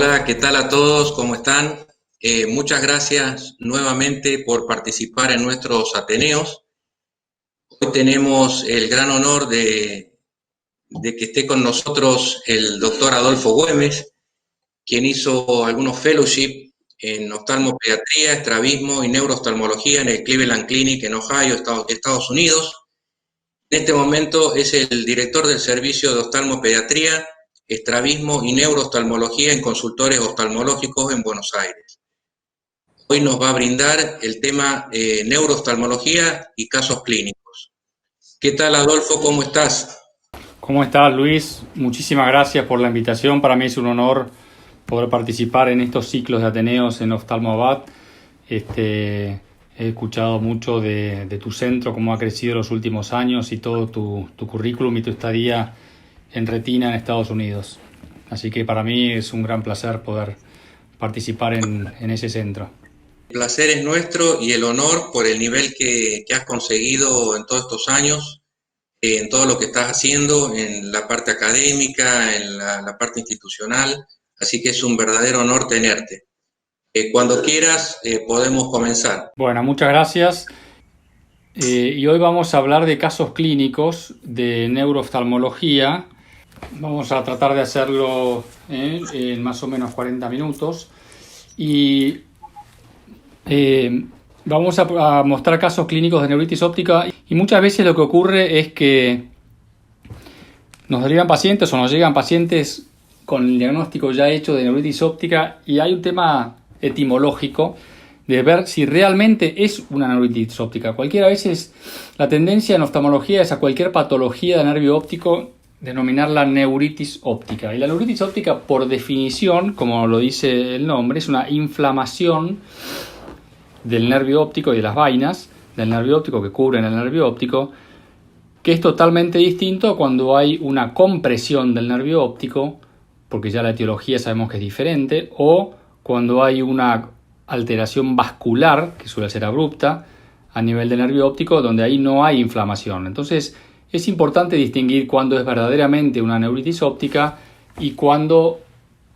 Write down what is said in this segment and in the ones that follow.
Hola, ¿qué tal a todos? ¿Cómo están? Muchas gracias nuevamente por participar en nuestros Ateneos. Hoy tenemos el gran honor de que esté con nosotros el doctor Adolfo Güemes, quien hizo algunos fellowship en oftalmopediatría, estrabismo y neurooftalmología en el Cleveland Clinic en Ohio, Estados Unidos. En este momento es el director del servicio de oftalmopediatría, estrabismo y neurooftalmología en consultores oftalmológicos en Buenos Aires. Hoy nos va a brindar el tema neurooftalmología y casos clínicos. ¿Qué tal, Adolfo? ¿Cómo estás? ¿Cómo estás, Luis? Muchísimas gracias por la invitación. Para mí es un honor poder participar en estos ciclos de Ateneos en Oftalmoabad. He escuchado mucho de tu centro, cómo ha crecido en los últimos años y todo tu currículum y tu estadía en retina en Estados Unidos. Así que para mí es un gran placer poder participar en ese centro. El placer es nuestro y el honor por el nivel que has conseguido en todos estos años, en todo lo que estás haciendo, en la parte académica, en la parte institucional. Así que es un verdadero honor tenerte. Cuando quieras, podemos comenzar. Bueno, muchas gracias. Y hoy vamos a hablar de casos clínicos de neurooftalmología. Vamos a tratar de hacerlo en más o menos 40 minutos. Y vamos a mostrar casos clínicos de neuritis óptica. Y muchas veces lo que ocurre es que nos derivan pacientes o nos llegan pacientes con el diagnóstico ya hecho de neuritis óptica y hay un tema etimológico de ver si realmente es una neuritis óptica. Cualquiera veces la tendencia en oftalmología es a cualquier patología de nervio óptico denominarla neuritis óptica. Y la neuritis óptica, por definición, como lo dice el nombre, es una inflamación del nervio óptico y de las vainas del nervio óptico que cubren el nervio óptico, que es totalmente distinto cuando hay una compresión del nervio óptico, porque ya la etiología sabemos que es diferente, o cuando hay una alteración vascular, que suele ser abrupta, a nivel del nervio óptico, donde ahí no hay inflamación. Entonces, es importante distinguir cuándo es verdaderamente una neuritis óptica y cuándo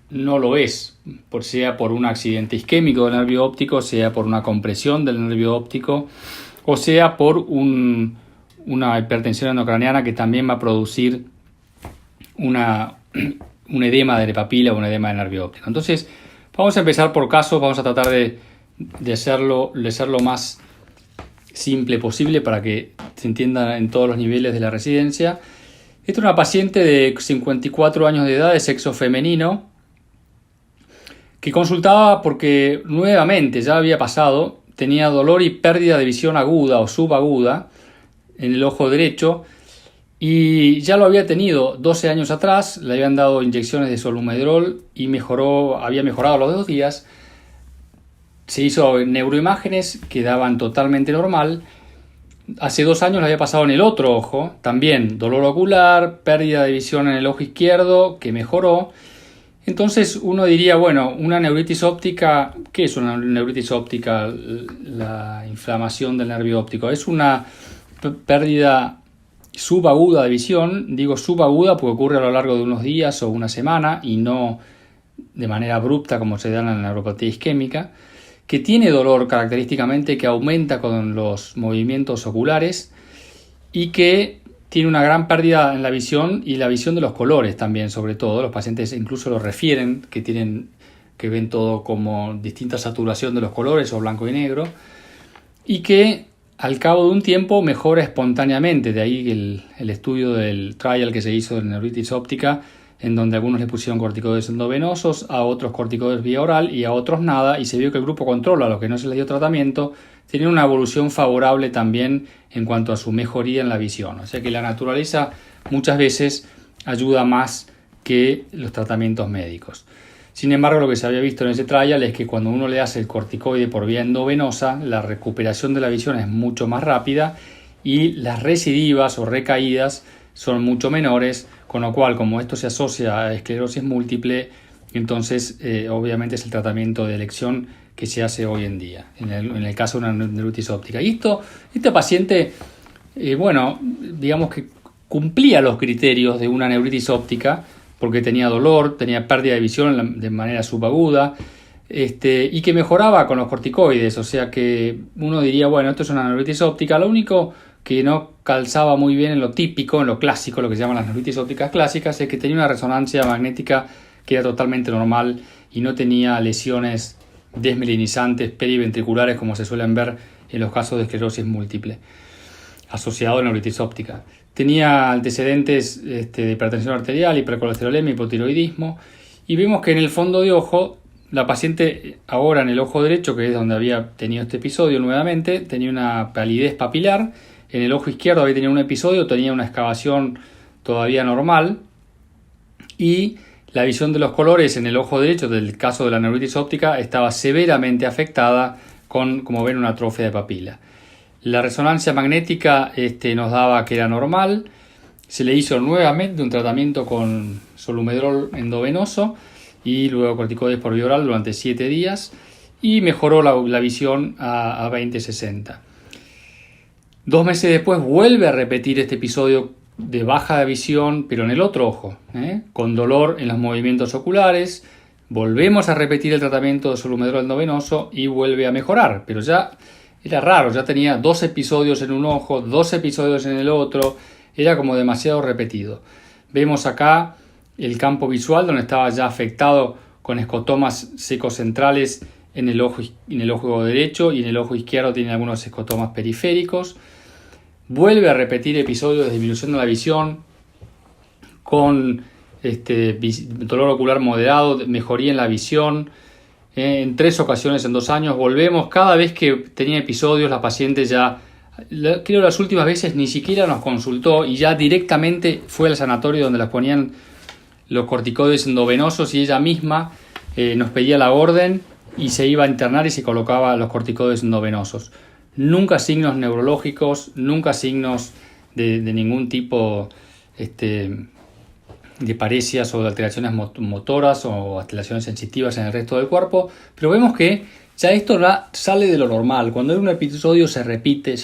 no lo es, sea por un accidente isquémico del nervio óptico, sea por una compresión del nervio óptico, o sea por una hipertensión endocraniana que también va a producir un edema de la papila o un edema del nervio óptico. Entonces, vamos a empezar por casos, vamos a tratar de hacerlo más simple posible para que se entienda en todos los niveles de la residencia. Esta es una paciente de 54 años de edad, de sexo femenino, que consultaba porque nuevamente ya había pasado, tenía dolor y pérdida de visión aguda o subaguda en el ojo derecho y ya lo había tenido 12 años atrás, le habían dado inyecciones de solumedrol y había mejorado a los 2 días. Se hizo neuroimágenes que daban totalmente normal. Hace 2 años le había pasado en el otro ojo, también dolor ocular, pérdida de visión en el ojo izquierdo que mejoró. Entonces uno diría, bueno, una neuritis óptica, ¿qué es una neuritis óptica? La inflamación del nervio óptico. Es una pérdida subaguda de visión. Digo subaguda porque ocurre a lo largo de unos días o una semana y no de manera abrupta como se da en la neuropatía isquémica, que tiene dolor característicamente que aumenta con los movimientos oculares y que tiene una gran pérdida en la visión y la visión de los colores también, sobre todo. Los pacientes incluso lo refieren, que ven todo como distinta saturación de los colores o blanco y negro, y que al cabo de un tiempo mejora espontáneamente. De ahí el estudio del trial que se hizo de neuritis óptica, en donde algunos le pusieron corticoides endovenosos, a otros corticoides vía oral y a otros nada, y se vio que el grupo control, a los que no se les dio tratamiento, tenía una evolución favorable también en cuanto a su mejoría en la visión. O sea que la naturaleza muchas veces ayuda más que los tratamientos médicos. Sin embargo, lo que se había visto en ese trial es que cuando uno le hace el corticoide por vía endovenosa, la recuperación de la visión es mucho más rápida y las recidivas o recaídas son mucho menores, con lo cual, como esto se asocia a esclerosis múltiple, entonces obviamente es el tratamiento de elección que se hace hoy en día, en el caso de una neuritis óptica. Y este paciente, digamos que cumplía los criterios de una neuritis óptica, porque tenía dolor, tenía pérdida de visión de manera subaguda, y que mejoraba con los corticoides. O sea que uno diría, bueno, esto es una neuritis óptica. Lo único que no calzaba muy bien en lo típico, en lo clásico, lo que se llaman las neuritis ópticas clásicas, es que tenía una resonancia magnética que era totalmente normal y no tenía lesiones desmelinizantes periventriculares como se suelen ver en los casos de esclerosis múltiple asociado a neuritis óptica. Tenía antecedentes de hipertensión arterial, hipercolesterolemia, hipotiroidismo, y vemos que en el fondo de ojo, la paciente ahora en el ojo derecho, que es donde había tenido este episodio nuevamente, tenía una palidez papilar. En el ojo izquierdo había tenido un episodio, tenía una excavación todavía normal, y la visión de los colores en el ojo derecho del caso de la neuritis óptica estaba severamente afectada con, como ven, una atrofia de papila. La resonancia magnética nos daba que era normal. Se le hizo nuevamente un tratamiento con solumedrol endovenoso y luego corticoides por vía oral durante 7 días y mejoró la visión a 20/60. 2 meses después vuelve a repetir este episodio de baja de visión, pero en el otro ojo, con dolor en los movimientos oculares. Volvemos a repetir el tratamiento de solumedrol endovenoso y vuelve a mejorar, pero ya era raro, ya tenía 2 episodios en un ojo, 2 episodios en el otro, era como demasiado repetido. Vemos acá el campo visual donde estaba ya afectado con escotomas secos centrales en el ojo derecho, y en el ojo izquierdo tiene algunos escotomas periféricos. Vuelve a repetir episodios de disminución de la visión con dolor ocular moderado, mejoría en la visión. En 3 ocasiones en 2 años. Volvemos, cada vez que tenía episodios la paciente ya, creo las últimas veces ni siquiera nos consultó y ya directamente fue al sanatorio donde las ponían los corticoides endovenosos, y ella misma nos pedía la orden y se iba a internar y se colocaba los corticoides endovenosos. Nunca signos neurológicos, nunca signos de ningún tipo de paresias o de alteraciones motoras o alteraciones sensitivas en el resto del cuerpo, pero vemos que ya esto sale de lo normal. Cuando un episodio se repite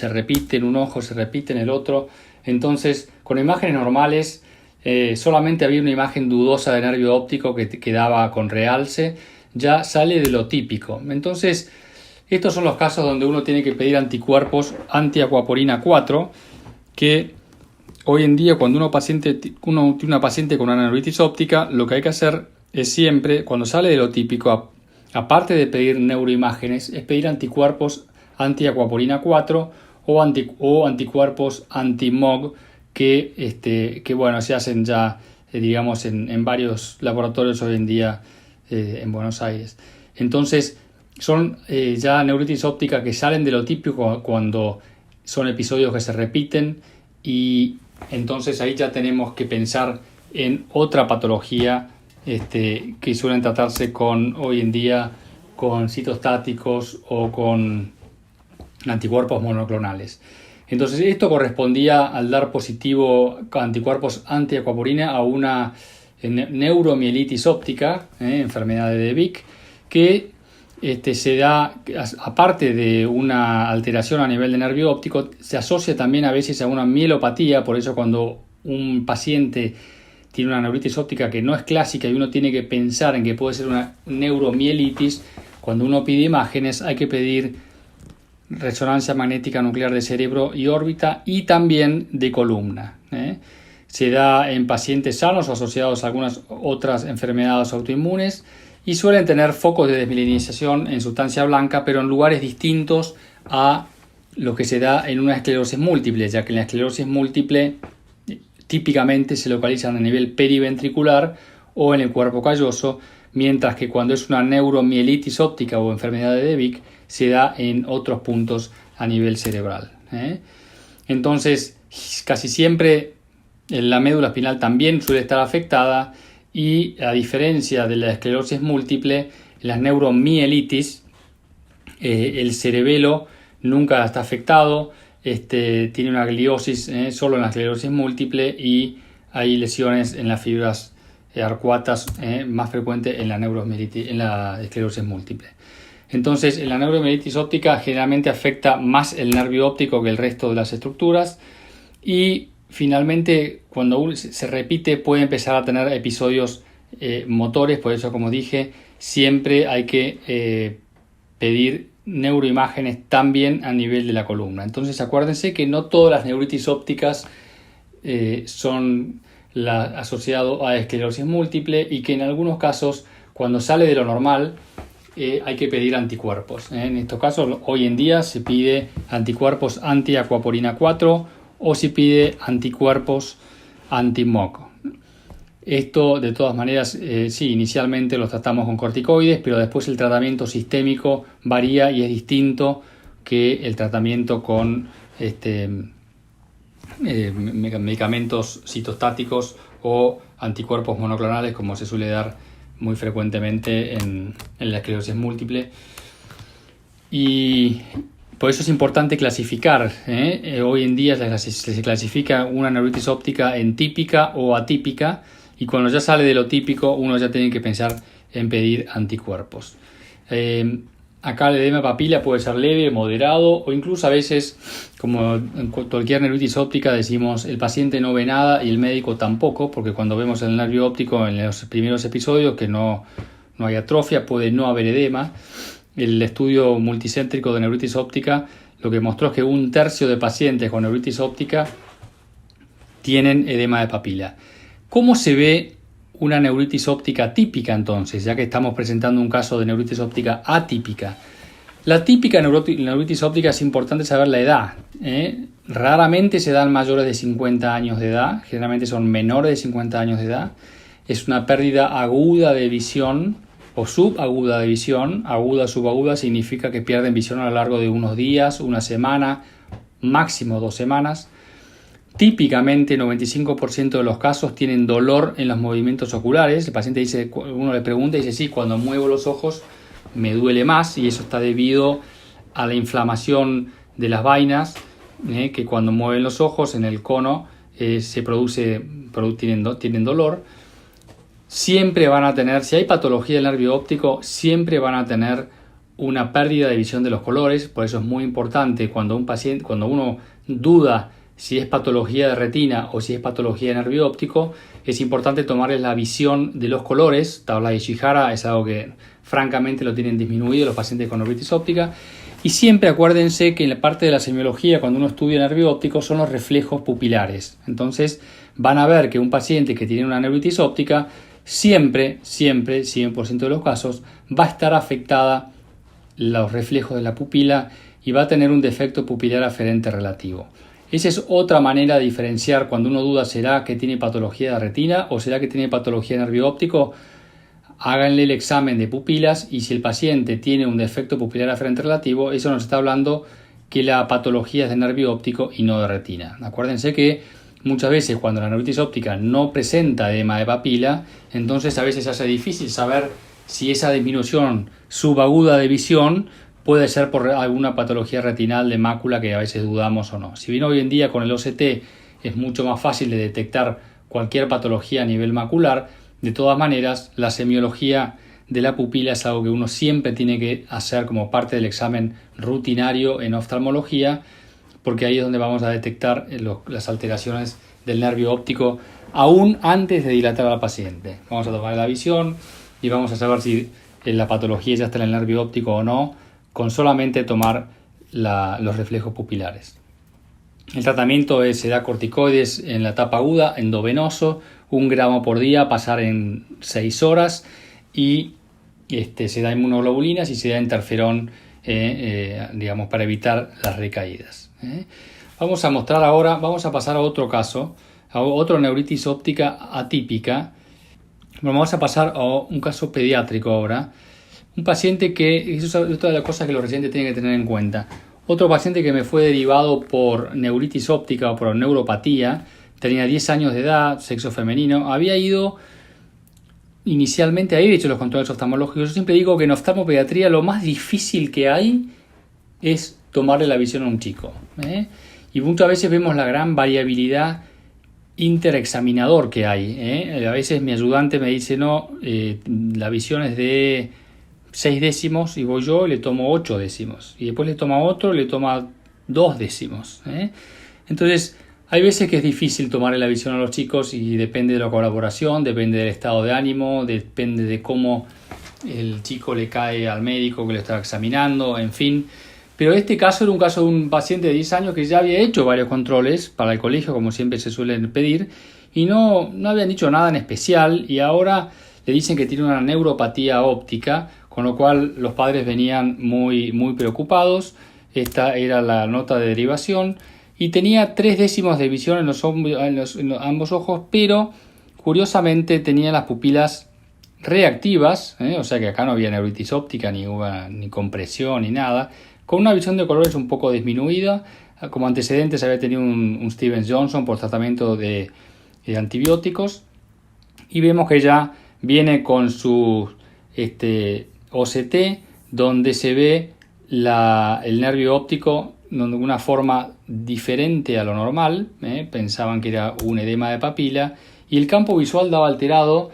en un ojo, se repite en el otro, entonces con imágenes normales solamente había una imagen dudosa de nervio óptico que quedaba con realce, ya sale de lo típico. Entonces estos son los casos donde uno tiene que pedir anticuerpos antiacuaporina 4, que hoy en día cuando uno tiene una paciente con una neuritis óptica, lo que hay que hacer es siempre, cuando sale de lo típico, aparte de pedir neuroimágenes, es pedir anticuerpos antiacuaporina 4 o anticuerpos anti-MOG que bueno, se hacen ya digamos en varios laboratorios hoy en día en Buenos Aires. Entonces son ya neuritis óptica que salen de lo típico cuando son episodios que se repiten, y entonces ahí ya tenemos que pensar en otra patología que suelen tratarse hoy en día con citostáticos o con anticuerpos monoclonales. Entonces esto correspondía al dar positivo anticuerpos antiacuaporina a una neuromielitis óptica, enfermedad de De Vic, que se da, aparte de una alteración a nivel de nervio óptico, se asocia también a veces a una mielopatía. Por eso cuando un paciente tiene una neuritis óptica que no es clásica y uno tiene que pensar en que puede ser una neuromielitis, cuando uno pide imágenes hay que pedir resonancia magnética nuclear de cerebro y órbita y también de columna. Se da en pacientes sanos o asociados a algunas otras enfermedades autoinmunes, y suelen tener focos de desmielinización en sustancia blanca, pero en lugares distintos a lo que se da en una esclerosis múltiple, ya que en la esclerosis múltiple típicamente se localizan a nivel periventricular o en el cuerpo calloso, mientras que cuando es una neuromielitis óptica o enfermedad de De Vic se da en otros puntos a nivel cerebral. Entonces, casi siempre la médula espinal también suele estar afectada, y a diferencia de la esclerosis múltiple, las neuromielitis, el cerebelo nunca está afectado, tiene una gliosis solo en la esclerosis múltiple, y hay lesiones en las fibras arcuatas más frecuente en la esclerosis múltiple. Entonces, en la neuromielitis óptica generalmente afecta más el nervio óptico que el resto de las estructuras, y finalmente, cuando uno se repite, puede empezar a tener episodios motores. Por eso, como dije, siempre hay que pedir neuroimágenes también a nivel de la columna. Entonces, acuérdense que no todas las neuritis ópticas son asociadas a esclerosis múltiple, y que en algunos casos, cuando sale de lo normal, hay que pedir anticuerpos. En estos casos, hoy en día se pide anticuerpos anti-aquaporina 4 o se pide anticuerpos anti-MOC. Esto, de todas maneras, sí, inicialmente los tratamos con corticoides, pero después el tratamiento sistémico varía y es distinto que el tratamiento con medicamentos citostáticos o anticuerpos monoclonales, como se suele dar muy frecuentemente en la esclerosis múltiple. Y por eso es importante clasificar. Hoy en día se clasifica una neuritis óptica en típica o atípica, y cuando ya sale de lo típico, uno ya tiene que pensar en pedir anticuerpos. Acá el edema de papila puede ser leve, moderado, o incluso a veces, como en cualquier neuritis óptica, decimos el paciente no ve nada y el médico tampoco, porque cuando vemos el nervio óptico en los primeros episodios que no hay atrofia, puede no haber edema. El estudio multicéntrico de neuritis óptica lo que mostró es que 1/3 de pacientes con neuritis óptica tienen edema de papila. ¿Cómo se ve una neuritis óptica típica entonces, ya que estamos presentando un caso de neuritis óptica atípica? La típica neuritis óptica es importante saber la edad. Raramente se dan mayores de 50 años de edad, generalmente son menores de 50 años de edad. Es una pérdida aguda de visión o subaguda de visión. Aguda o subaguda significa que pierden visión a lo largo de unos días, una semana, máximo 2 semanas. Típicamente 95% de los casos tienen dolor en los movimientos oculares. El paciente dice, uno le pregunta y dice, sí, cuando muevo los ojos me duele más, y eso está debido a la inflamación de las vainas, que cuando mueven los ojos en el cono tienen dolor. Siempre van a tener, si hay patología del nervio óptico, siempre van a tener una pérdida de visión de los colores. Por eso es muy importante cuando uno duda si es patología de retina o si es patología de nervio óptico, es importante tomarles la visión de los colores. Tabla de Ishihara es algo que francamente lo tienen disminuido los pacientes con neuritis óptica. Y siempre acuérdense que en la parte de la semiología, cuando uno estudia nervio óptico, son los reflejos pupilares. Entonces van a ver que un paciente que tiene una neuritis óptica siempre, 100% de los casos, va a estar afectada los reflejos de la pupila y va a tener un defecto pupilar aferente relativo. Esa es otra manera de diferenciar cuando uno duda, ¿será que tiene patología de retina o será que tiene patología de nervio óptico? Háganle el examen de pupilas, y si el paciente tiene un defecto pupilar aferente relativo, eso nos está hablando que la patología es de nervio óptico y no de retina. Acuérdense que muchas veces cuando la neuritis óptica no presenta edema de papila, entonces a veces se hace difícil saber si esa disminución subaguda de visión puede ser por alguna patología retinal de mácula, que a veces dudamos o no. Si bien hoy en día con el OCT es mucho más fácil de detectar cualquier patología a nivel macular, de todas maneras la semiología de la pupila es algo que uno siempre tiene que hacer como parte del examen rutinario en oftalmología, porque ahí es donde vamos a detectar las alteraciones del nervio óptico aún antes de dilatar al paciente. Vamos a tomar la visión y vamos a saber si la patología ya está en el nervio óptico o no, con solamente tomar los reflejos pupilares. El tratamiento se da corticoides en la etapa aguda, endovenoso, 1 gramo por día, pasar en 6 horas, y se da inmunoglobulinas y se da interferón, para evitar las recaídas. Vamos a pasar a otro caso, a otro neuritis óptica atípica. Vamos a pasar a un caso pediátrico ahora. Un paciente que, eso es otra de las cosas que los residentes tienen que tener en cuenta. Otro paciente que me fue derivado por neuritis óptica o por neuropatía, tenía 10 años de edad, sexo femenino, había ido inicialmente a ir hecho los controles oftalmológicos. Yo siempre digo que en oftalmopediatría lo más difícil que hay es tomarle la visión a un chico. Y muchas veces vemos la gran variabilidad interexaminador que hay. A veces mi ayudante me dice, no, la visión es de 6 décimos, y voy yo y le tomo 8 décimos, y después le toma otro, le toma 2 décimos. Entonces Hay veces que es difícil tomarle la visión a los chicos y depende de la colaboración, depende del estado de ánimo, depende de cómo el chico le cae al médico que lo está examinando, en fin. Pero este caso era un caso de un paciente de 10 años que ya había hecho varios controles para el colegio, como siempre se suelen pedir, y no habían dicho nada en especial, y ahora le dicen que tiene una neuropatía óptica, con lo cual los padres venían muy preocupados. Esta era la nota de derivación y tenía 3 décimos de visión en ambos ojos, pero curiosamente tenía las pupilas reactivas, o sea que acá no había neuritis óptica, ni compresión, ni nada, con una visión de colores un poco disminuida. Como antecedentes había tenido un Stevens-Johnson por tratamiento de antibióticos, y vemos que ya viene con su OCT, donde se ve el nervio óptico de una forma diferente a lo normal. Pensaban que era un edema de papila, y el campo visual daba alterado.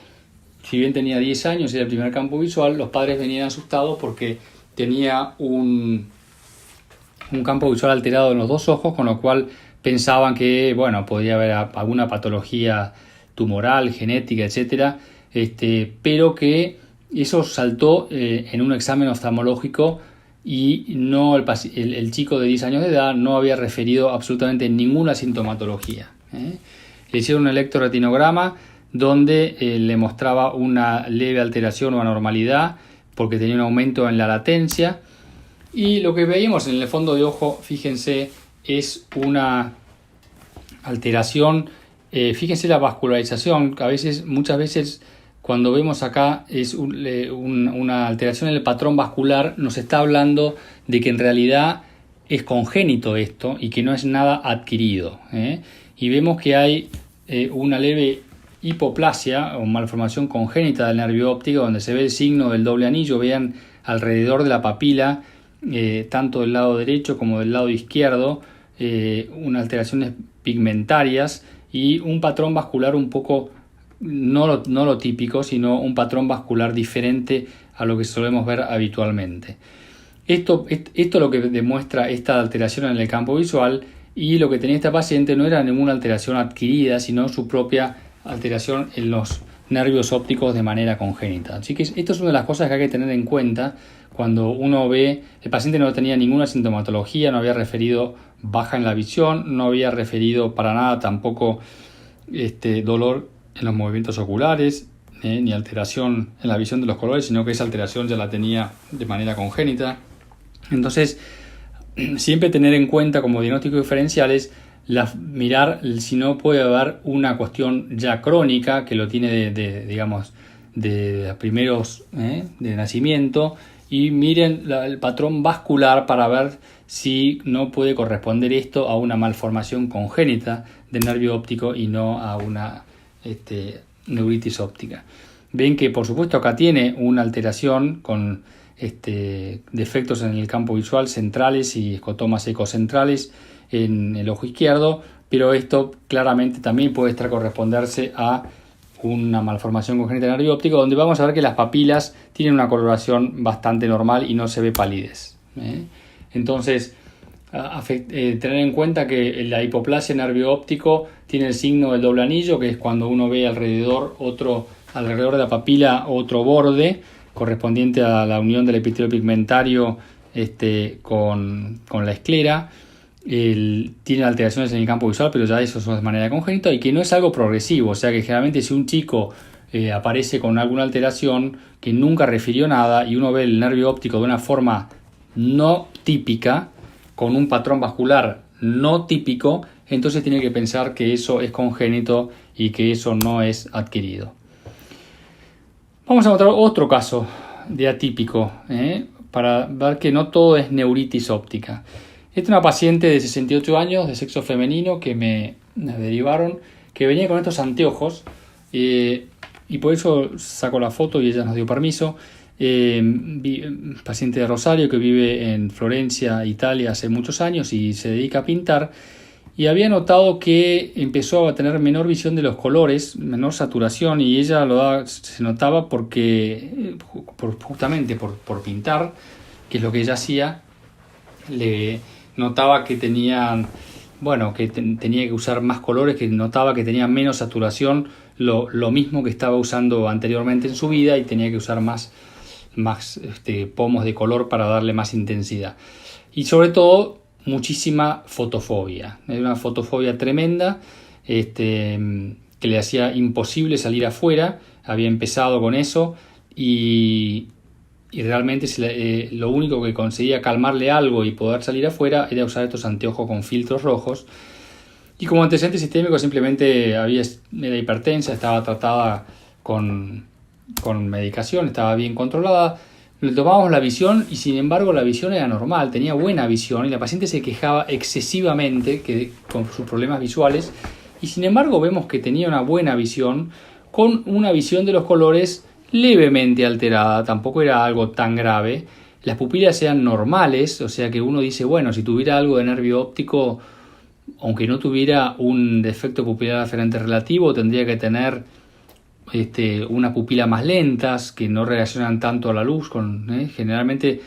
Si bien tenía 10 años, era el primer campo visual, los padres venían asustados porque tenía un campo visual alterado en los 2 ojos, con lo cual pensaban que podía haber alguna patología tumoral, genética, etcétera, pero que eso saltó en un examen oftalmológico, y no el chico de 10 años de edad no había referido absolutamente ninguna sintomatología. Le hicieron un electroretinograma donde le mostraba una leve alteración o anormalidad porque tenía un aumento en la latencia, y lo que veíamos en el fondo de ojo, fíjense, es una alteración. Fíjense la vascularización, muchas veces cuando vemos acá es una alteración en el patrón vascular, nos está hablando de que en realidad es congénito esto y que no es nada adquirido. Y vemos que hay una leve hipoplasia o malformación congénita del nervio óptico, donde se ve el signo del doble anillo. Vean alrededor de la papila, tanto del lado derecho como del lado izquierdo, unas alteraciones pigmentarias y un patrón vascular un poco no lo típico, sino un patrón vascular diferente a lo que solemos ver habitualmente. Esto es lo que demuestra esta alteración en el campo visual, y lo que tenía esta paciente no era ninguna alteración adquirida, sino su propia alteración en los nervios ópticos de manera congénita. Así que esto es una de las cosas que hay que tener en cuenta cuando uno ve. El paciente no tenía ninguna sintomatología, no había referido baja en la visión, no había referido para nada tampoco dolor en los movimientos oculares, ni alteración en la visión de los colores, sino que esa alteración ya la tenía de manera congénita. Entonces, siempre tener en cuenta como diagnósticos diferenciales, mirar si no puede haber una cuestión ya crónica que lo tiene de primeros de nacimiento, y miren el patrón vascular para ver si no puede corresponder esto a una malformación congénita del nervio óptico y no a una neuritis óptica. Ven que por supuesto acá tiene una alteración con defectos en el campo visual centrales y escotomas ecocentrales en el ojo izquierdo, pero esto claramente también puede estar corresponderse a una malformación congénita del nervio óptico, donde vamos a ver que las papilas tienen una coloración bastante normal y no se ve palidez. Entonces, tener en cuenta que la hipoplasia en nervio óptico tiene el signo del doble anillo, que es cuando uno ve alrededor de la papila otro borde correspondiente a la unión del epitelio pigmentario con la esclera. Tiene alteraciones en el campo visual, pero ya eso es de manera congénita, y que no es algo progresivo. O sea que generalmente si un chico aparece con alguna alteración que nunca refirió nada, y uno ve el nervio óptico de una forma no típica, con un patrón vascular no típico, entonces tiene que pensar que eso es congénito y que eso no es adquirido. Vamos a encontrar otro caso de atípico, para ver que no todo es neuritis óptica. Esta es una paciente de 68 años, de sexo femenino, que me derivaron, que venía con estos anteojos, y por eso saco la foto y ella nos dio permiso. Paciente de Rosario que vive en Florencia, Italia, hace muchos años y se dedica a pintar, y había notado que empezó a tener menor visión de los colores, menor saturación, y ella se notaba justamente por pintar, que es lo que ella hacía. Le notaba que tenían bueno, que tenía que usar más colores, que notaba que tenía menos saturación, lo mismo que estaba usando anteriormente en su vida, y tenía que usar más pomos de color para darle más intensidad. Y sobre todo, muchísima fotofobia. Era una fotofobia tremenda, que le hacía imposible salir afuera. Había empezado con eso y realmente lo único que conseguía calmarle algo y poder salir afuera era usar estos anteojos con filtros rojos. Y como antecedente sistémico simplemente era hipertensa, estaba tratada con medicación, estaba bien controlada. Le tomamos la visión y sin embargo la visión era normal, tenía buena visión y la paciente se quejaba excesivamente con sus problemas visuales, y sin embargo vemos que tenía una buena visión, con una visión de los colores levemente alterada, tampoco era algo tan grave. Las pupilas eran normales, o sea que uno dice, bueno, si tuviera algo de nervio óptico, aunque no tuviera un defecto pupilar aferente relativo, tendría que tener una pupila más lentas, que no reaccionan tanto a la luz. Generalmente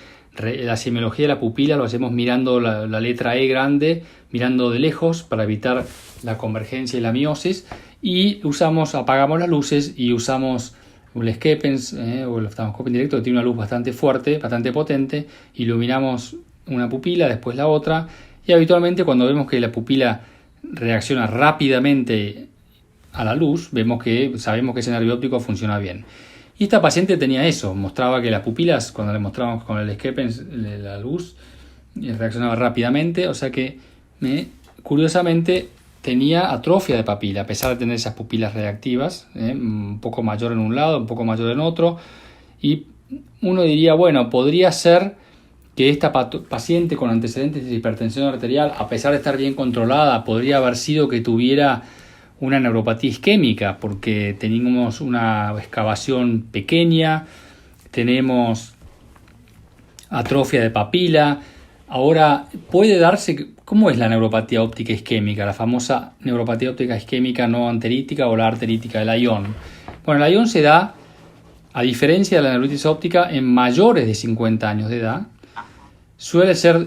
la semiología de la pupila lo hacemos mirando la letra E grande, mirando de lejos para evitar la convergencia y la miosis, y apagamos las luces y usamos el Schepens o el oftalmoscopio indirecto, que tiene una luz bastante fuerte, bastante potente. Iluminamos una pupila, después la otra, y habitualmente cuando vemos que la pupila reacciona rápidamente a la luz, sabemos que ese nervio óptico funciona bien. Y esta paciente tenía eso, mostraba que las pupilas, cuando le mostramos con el Schepens la luz, reaccionaba rápidamente, o sea que curiosamente tenía atrofia de papila, a pesar de tener esas pupilas reactivas, un poco mayor en un lado, un poco mayor en otro. Y uno diría, bueno, podría ser que esta paciente con antecedentes de hipertensión arterial, a pesar de estar bien controlada, podría haber sido que tuviera una neuropatía isquémica, porque tenemos una excavación pequeña, tenemos atrofia de papila. Ahora, puede darse, ¿cómo es la neuropatía óptica isquémica? La famosa neuropatía óptica isquémica no arterítica o la arterítica, el ION. Bueno, el ION se da, a diferencia de la neuritis óptica, en mayores de 50 años de edad. Suele ser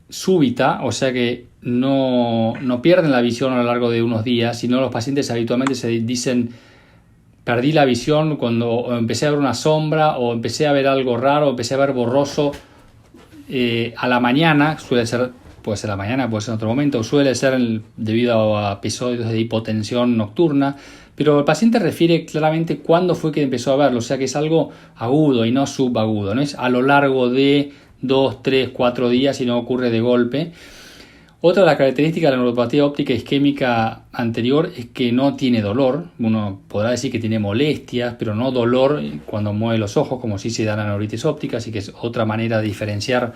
súbita, o sea que no pierden la visión a lo largo de unos días, sino los pacientes habitualmente se dicen, perdí la visión cuando empecé a ver una sombra, o empecé a ver algo raro, o empecé a ver borroso a la mañana. Puede ser a la mañana, puede ser en otro momento, suele ser debido a episodios de hipotensión nocturna, pero el paciente refiere claramente cuándo fue que empezó a verlo, o sea que es algo agudo y no subagudo, no es a lo largo de 2, 3, 4 días y no ocurre de golpe. Otra de las características de la neuropatía óptica isquémica anterior es que no tiene dolor. Uno podrá decir que tiene molestias, pero no dolor cuando mueve los ojos, como si se da la neuritis óptica, así que es otra manera de diferenciar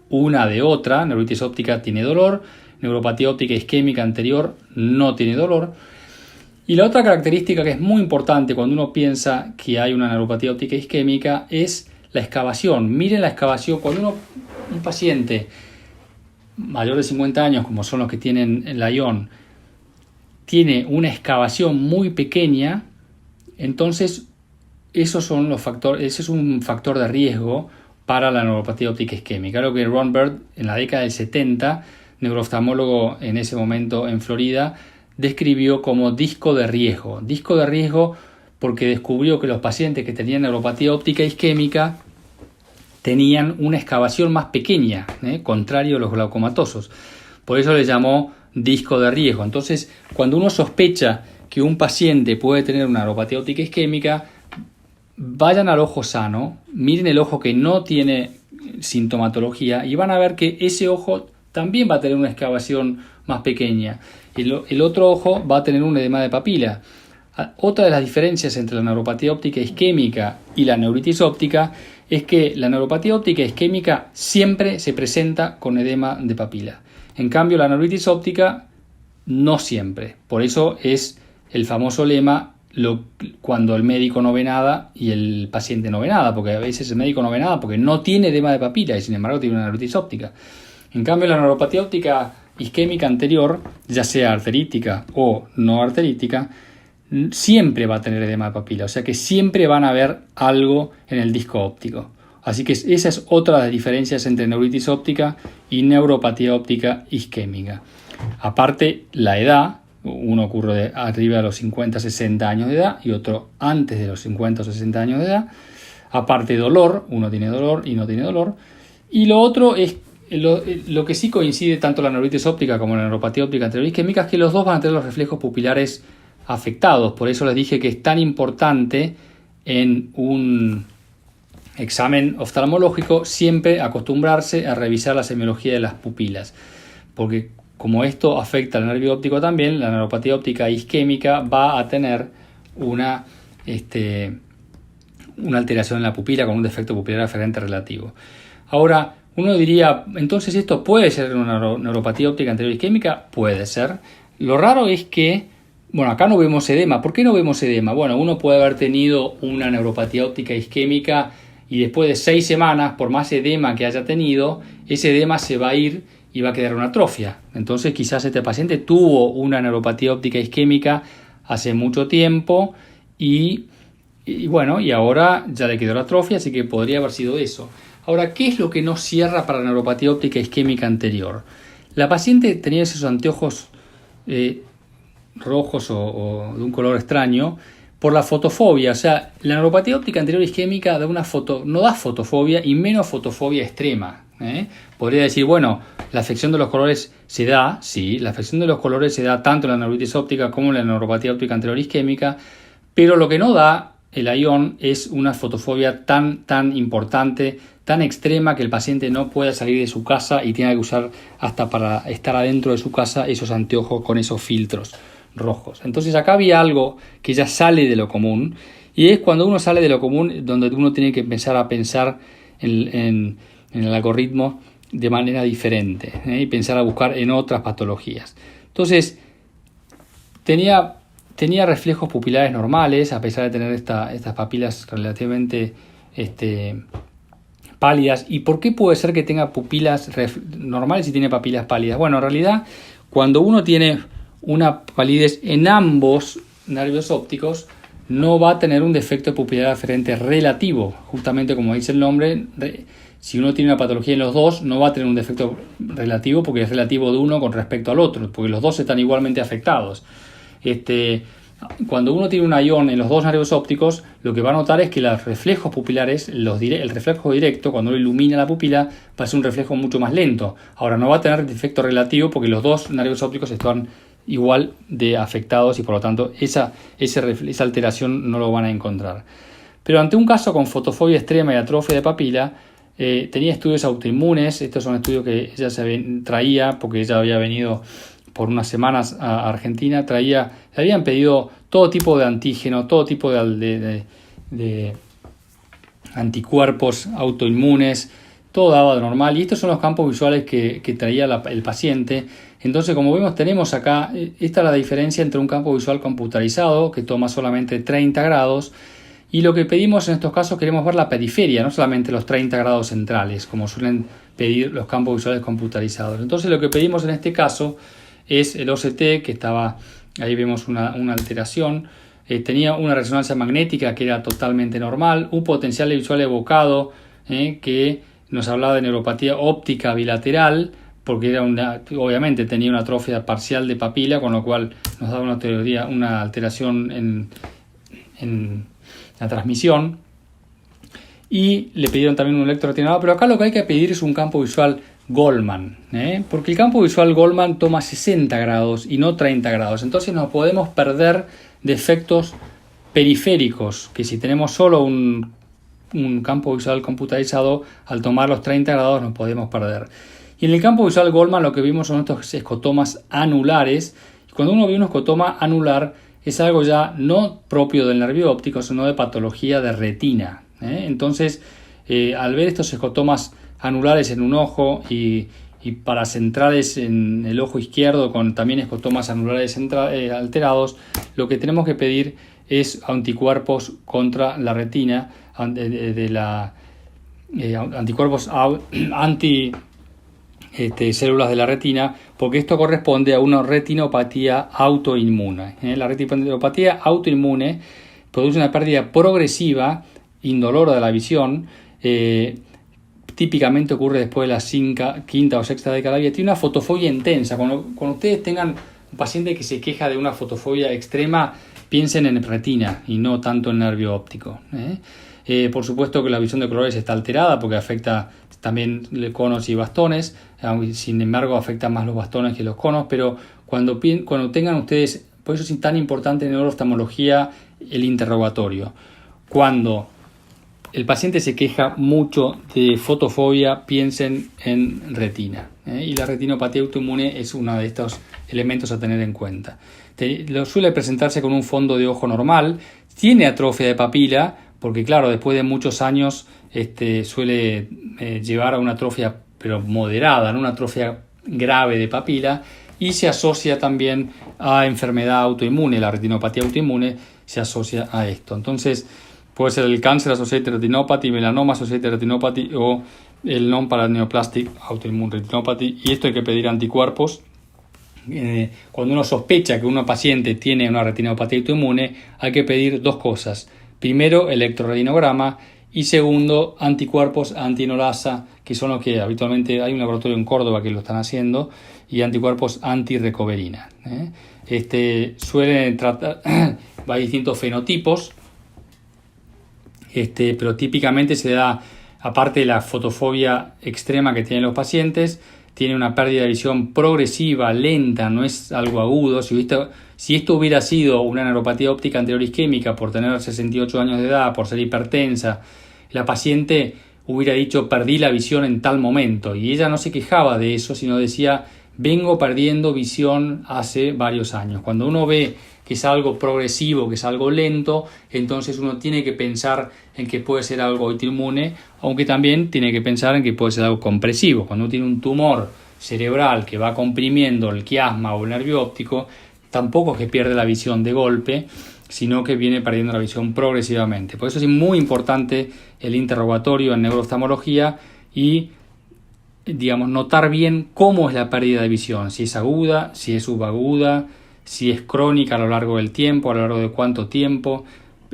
una de otra. Neuritis óptica tiene dolor, neuropatía óptica isquémica anterior no tiene dolor. Y la otra característica que es muy importante cuando uno piensa que hay una neuropatía óptica isquémica es la excavación. Miren la excavación. Cuando un paciente mayor de 50 años, como son los que tienen la ION, tiene una excavación muy pequeña, entonces ese es un factor de riesgo para la neuropatía óptica isquémica. Lo que Ron Bird, en la década del 70, neurooftalmólogo en ese momento en Florida, describió como disco de riesgo. Disco de riesgo porque descubrió que los pacientes que tenían neuropatía óptica isquémica tenían una excavación más pequeña, contrario a los glaucomatosos. Por eso le llamó disco de riesgo. Entonces, cuando uno sospecha que un paciente puede tener una neuropatía óptica isquémica, vayan al ojo sano, miren el ojo que no tiene sintomatología y van a ver que ese ojo también va a tener una excavación más pequeña. El otro ojo va a tener un edema de papila. Otra de las diferencias entre la neuropatía óptica isquémica y la neuritis óptica es que la neuropatía óptica isquémica siempre se presenta con edema de papila. En cambio, la neuritis óptica no siempre. Por eso es el famoso lema cuando el médico no ve nada y el paciente no ve nada, porque a veces el médico no ve nada porque no tiene edema de papila y sin embargo tiene una neuritis óptica. En cambio, la neuropatía óptica isquémica anterior, ya sea arterítica o no arterítica, siempre va a tener edema de papila, o sea que siempre van a ver algo en el disco óptico. Así que esa es otra de las diferencias entre neuritis óptica y neuropatía óptica isquémica. Aparte, la edad, uno ocurre arriba de los 50-60 años de edad y otro antes de los 50 o 60 años de edad. Aparte, dolor, uno tiene dolor y no tiene dolor. Y lo otro es, lo que sí coincide tanto la neuritis óptica como la neuropatía óptica anterior isquémica es que los dos van a tener los reflejos pupilares afectados. Por eso les dije que es tan importante en un examen oftalmológico siempre acostumbrarse a revisar la semiología de las pupilas, porque como esto afecta al nervio óptico también, la neuropatía óptica isquémica va a tener una alteración en la pupila con un defecto pupilar aferente relativo. Ahora, uno diría, entonces esto puede ser una neuropatía óptica anterior isquémica, puede ser. Lo raro es que, bueno, acá no vemos edema. ¿Por qué no vemos edema? Bueno, uno puede haber tenido una neuropatía óptica isquémica y después de 6 semanas, por más edema que haya tenido, ese edema se va a ir y va a quedar una atrofia. Entonces quizás este paciente tuvo una neuropatía óptica isquémica hace mucho tiempo y ahora ya le quedó la atrofia, así que podría haber sido eso. Ahora, ¿qué es lo que no cierra para la neuropatía óptica isquémica anterior? La paciente tenía esos anteojos rojos o de un color extraño por la fotofobia. O sea, la neuropatía óptica anterior isquémica no da fotofobia y menos fotofobia extrema. Podría decir, bueno, la afección de los colores se da, sí, la afección de los colores se da tanto en la neuritis óptica como en la neuropatía óptica anterior isquémica, pero lo que no da el ION es una fotofobia tan importante, tan extrema, que el paciente no pueda salir de su casa y tenga que usar hasta para estar adentro de su casa esos anteojos con esos filtros rojos. Entonces acá había algo que ya sale de lo común, y es cuando uno sale de lo común donde uno tiene que empezar a pensar en el algoritmo de manera diferente, y pensar a buscar en otras patologías. Entonces tenía reflejos pupilares normales, a pesar de tener estas papilas relativamente pálidas. ¿Y por qué puede ser que tenga pupilas normales y tiene papilas pálidas? Bueno, en realidad, cuando uno tiene una palidez en ambos nervios ópticos, no va a tener un defecto pupilar aferente relativo. Justamente como dice el nombre, si uno tiene una patología en los dos, no va a tener un defecto relativo porque es relativo de uno con respecto al otro, porque los dos están igualmente afectados. Cuando uno tiene un ION en los dos nervios ópticos, lo que va a notar es que los reflejos pupilares, el reflejo directo, cuando uno ilumina la pupila, va a ser un reflejo mucho más lento. Ahora, no va a tener defecto relativo porque los dos nervios ópticos están igual de afectados y por lo tanto esa alteración no lo van a encontrar. Pero ante un caso con fotofobia extrema y atrofia de papila, tenía estudios autoinmunes. Estos son estudios que ella traía porque ella había venido por unas semanas a Argentina. Le habían pedido todo tipo de antígeno, todo tipo de anticuerpos autoinmunes, todo daba de normal, y estos son los campos visuales que traía el paciente. Entonces, como vemos, tenemos acá, esta es la diferencia entre un campo visual computarizado que toma solamente 30 grados y lo que pedimos en estos casos, queremos ver la periferia, no solamente los 30 grados centrales, como suelen pedir los campos visuales computarizados. Entonces, lo que pedimos en este caso es el OCT, que estaba, ahí vemos una alteración, tenía una resonancia magnética que era totalmente normal, un potencial visual evocado que nos hablaba de neuropatía óptica bilateral, porque obviamente tenía una atrofia parcial de papila, con lo cual nos daba una alteración en la transmisión, y le pidieron también un electroretinado, pero acá lo que hay que pedir es un campo visual Goldman, porque el campo visual Goldman toma 60 grados y no 30 grados, entonces nos podemos perder de efectos periféricos, que si tenemos solo un campo visual computarizado, al tomar los 30 grados nos podemos perder. Y en el campo visual Goldman lo que vimos son estos escotomas anulares. Y cuando uno ve un escotoma anular, es algo ya no propio del nervio óptico, sino de patología de retina. Entonces, al ver estos escotomas anulares en un ojo y paracentrales en el ojo izquierdo, con también escotomas anulares alterados, lo que tenemos que pedir es anticuerpos contra la retina, anticuerpos anti células de la retina, porque esto corresponde a una retinopatía autoinmune. La retinopatía autoinmune produce una pérdida progresiva, indolora de la visión, típicamente ocurre después de la quinta o sexta década de la vida, tiene una fotofobia intensa. Cuando ustedes tengan un paciente que se queja de una fotofobia extrema, piensen en retina y no tanto en nervio óptico. Por supuesto que la visión de colores está alterada porque afecta también conos y bastones, sin embargo afecta más los bastones que los conos, pero cuando tengan ustedes, por eso es tan importante en neurooftalmología el interrogatorio. Cuando el paciente se queja mucho de fotofobia, piensen en retina. Y la retinopatía autoinmune es uno de estos elementos a tener en cuenta. Lo suele presentarse con un fondo de ojo normal, tiene atrofia de papila, porque claro, después de muchos años suele llevar a una atrofia pero moderada, no una atrofia grave de papila, y se asocia también a enfermedad autoinmune. La retinopatía autoinmune se asocia a esto. Entonces, puede ser el cáncer associated retinopathy, melanoma associated retinopathy o el non-paraneoplastic autoimmune retinopathy. Y esto hay que pedir anticuerpos. Cuando uno sospecha que un paciente tiene una retinopatía autoinmune, hay que pedir dos cosas. Primero, electroretinograma y segundo, anticuerpos antinolasa, que son los que habitualmente hay un laboratorio en Córdoba que lo están haciendo, y anticuerpos antirrecoverina. Suelen tratar, hay distintos fenotipos, pero típicamente se da, aparte de la fotofobia extrema que tienen los pacientes, tiene una pérdida de visión progresiva, lenta, no es algo agudo. Si esto hubiera sido una neuropatía óptica anterior isquémica por tener 68 años de edad, por ser hipertensa, la paciente hubiera dicho perdí la visión en tal momento, y ella no se quejaba de eso, sino decía vengo perdiendo visión hace varios años. Cuando uno ve que es algo progresivo, que es algo lento, entonces uno tiene que pensar en que puede ser algo autoinmune, aunque también tiene que pensar en que puede ser algo compresivo. Cuando uno tiene un tumor cerebral que va comprimiendo el quiasma o el nervio óptico, tampoco es que pierde la visión de golpe, sino que viene perdiendo la visión progresivamente. Por eso es muy importante el interrogatorio en neurooftalmología y notar bien cómo es la pérdida de visión, si es aguda, si es subaguda, si es crónica a lo largo del tiempo, a lo largo de cuánto tiempo,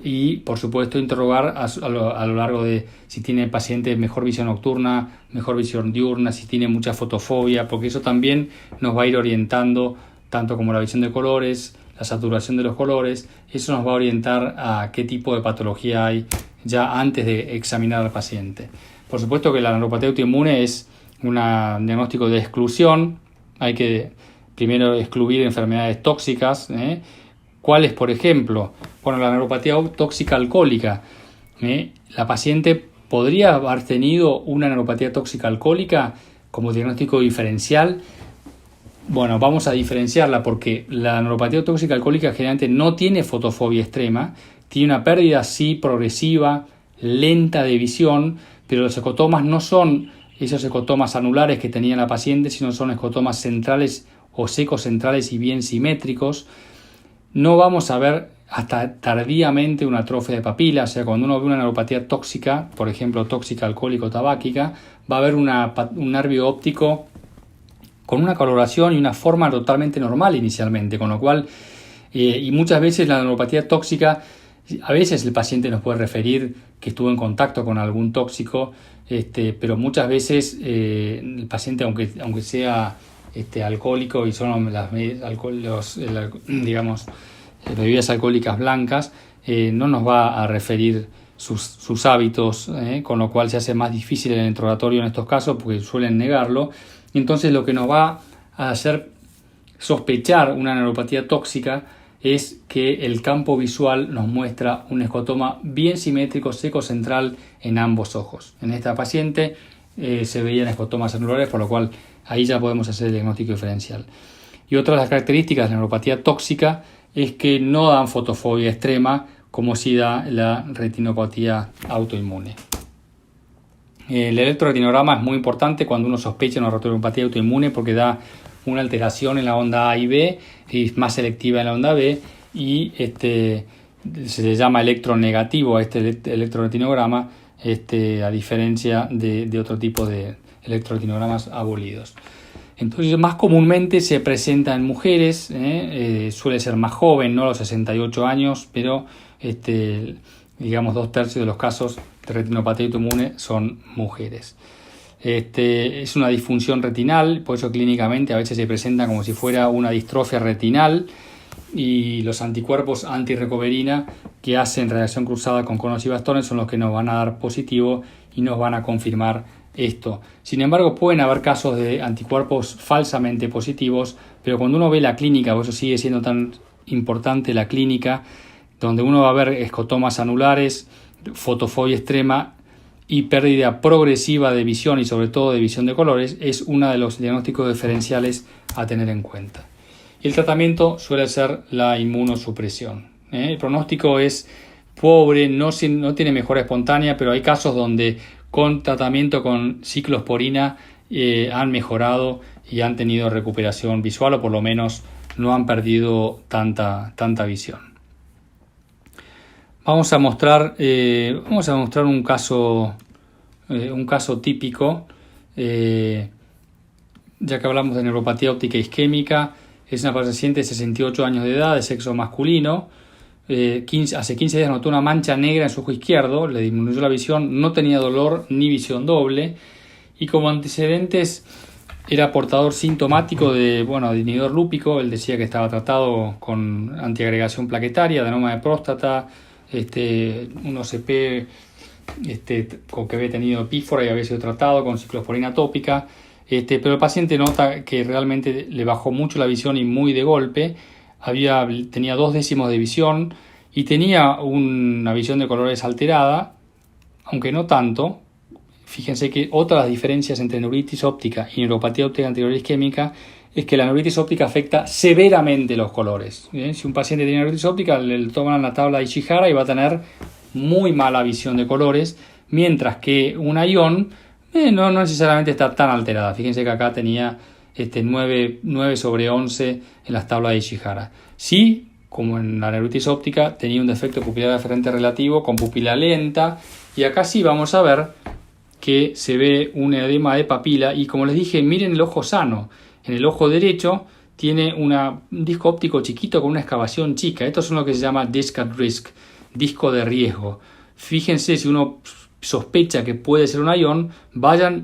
y por supuesto interrogar a lo largo de si tiene el paciente mejor visión nocturna, mejor visión diurna, si tiene mucha fotofobia, porque eso también nos va a ir orientando, tanto como la visión de colores, la saturación de los colores, eso nos va a orientar a qué tipo de patología hay ya antes de examinar al paciente. Por supuesto que la neuropatía autoinmune es un diagnóstico de exclusión, hay que primero excluir enfermedades tóxicas. ¿Cuáles, por ejemplo? Bueno, la neuropatía tóxica alcohólica. La paciente podría haber tenido una neuropatía tóxica alcohólica como diagnóstico diferencial. Bueno, vamos a diferenciarla porque la neuropatía tóxica alcohólica generalmente no tiene fotofobia extrema, tiene una pérdida sí progresiva, lenta de visión, pero los escotomas no son esos escotomas anulares que tenía la paciente, sino son escotomas centrales o secos centrales y bien simétricos. No vamos a ver hasta tardíamente una atrofia de papila, o sea, cuando uno ve una neuropatía tóxica, por ejemplo tóxica alcohólico-tabáquica, va a haber un nervio óptico con una coloración y una forma totalmente normal inicialmente, con lo cual, y muchas veces la neuropatía tóxica, a veces el paciente nos puede referir que estuvo en contacto con algún tóxico, pero muchas veces el paciente, aunque sea alcohólico y son las bebidas alcohólicas blancas, no nos va a referir sus hábitos, con lo cual se hace más difícil el interrogatorio en estos casos porque suelen negarlo. Entonces lo que nos va a hacer sospechar una neuropatía tóxica es que el campo visual nos muestra un escotoma bien simétrico, seco central en ambos ojos. En esta paciente se veían escotomas anulares, por lo cual ahí ya podemos hacer el diagnóstico diferencial. Y otra de las características de la neuropatía tóxica es que no dan fotofobia extrema como sí da la retinopatía autoinmune. El electroretinograma es muy importante cuando uno sospecha una retinopatía autoinmune porque da una alteración en la onda A y B, y es más selectiva en la onda B, y se le llama electronegativo a este electroretinograma, a diferencia de otro tipo de electroretinogramas abolidos. Entonces, más comúnmente se presenta en mujeres, suele ser más joven, no a los 68 años, pero digamos 2/3 de los casos de retinopatía autoinmune son mujeres. Es una disfunción retinal, por eso clínicamente a veces se presenta como si fuera una distrofia retinal, y los anticuerpos antirrecoverina que hacen reacción cruzada con conos y bastones son los que nos van a dar positivo y nos van a confirmar esto. Sin embargo, pueden haber casos de anticuerpos falsamente positivos, pero cuando uno ve la clínica, por eso sigue siendo tan importante la clínica, donde uno va a ver escotomas anulares, fotofobia extrema y pérdida progresiva de visión y sobre todo de visión de colores, es uno de los diagnósticos diferenciales a tener en cuenta. El tratamiento suele ser la inmunosupresión. El pronóstico es pobre, no tiene mejora espontánea, pero hay casos donde con tratamiento con ciclosporina han mejorado y han tenido recuperación visual, o por lo menos no han perdido tanta visión. Vamos a mostrar un caso típico, ya que hablamos de neuropatía óptica isquémica. Es una paciente de 68 años de edad, de sexo masculino. Hace 15 días notó una mancha negra en su ojo izquierdo, le disminuyó la visión, no tenía dolor ni visión doble, y como antecedentes era portador sintomático de inhibidor lúpico. Él decía que estaba tratado con antiagregación plaquetaria, adenoma de próstata, un OCP con que había tenido epífora y había sido tratado con ciclosporina tópica. Pero el paciente nota que realmente le bajó mucho la visión y muy de golpe. Tenía 2 décimos de visión y tenía una visión de colores alterada, aunque no tanto. Fíjense que otra de las diferencias entre neuritis óptica y neuropatía óptica anterior isquémica es que la neuritis óptica afecta severamente los colores. Si un paciente tiene neuritis óptica, le toman la tabla de Ishihara y va a tener muy mala visión de colores, mientras que una ION no necesariamente está tan alterada. Fíjense que acá tenía 9/11 en las tablas de Ishihara. Sí, como en la neuritis óptica, tenía un defecto pupilar deferente relativo con pupila lenta, y acá sí vamos a ver que se ve un edema de papila, y como les dije, miren el ojo sano. En el ojo derecho tiene un disco óptico chiquito con una excavación chica. Esto es lo que se llama disc at risk, disco de riesgo. Fíjense, si uno sospecha que puede ser una ION,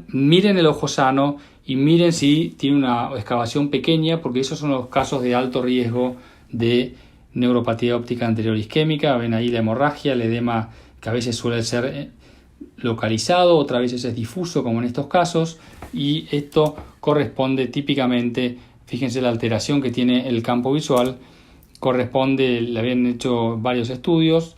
miren el ojo sano y miren si tiene una excavación pequeña, porque esos son los casos de alto riesgo de neuropatía óptica anterior isquémica. Ven ahí la hemorragia, el edema, que a veces suele ser localizado, otras veces es difuso, como en estos casos, y esto corresponde típicamente, fíjense la alteración que tiene el campo visual, le habían hecho varios estudios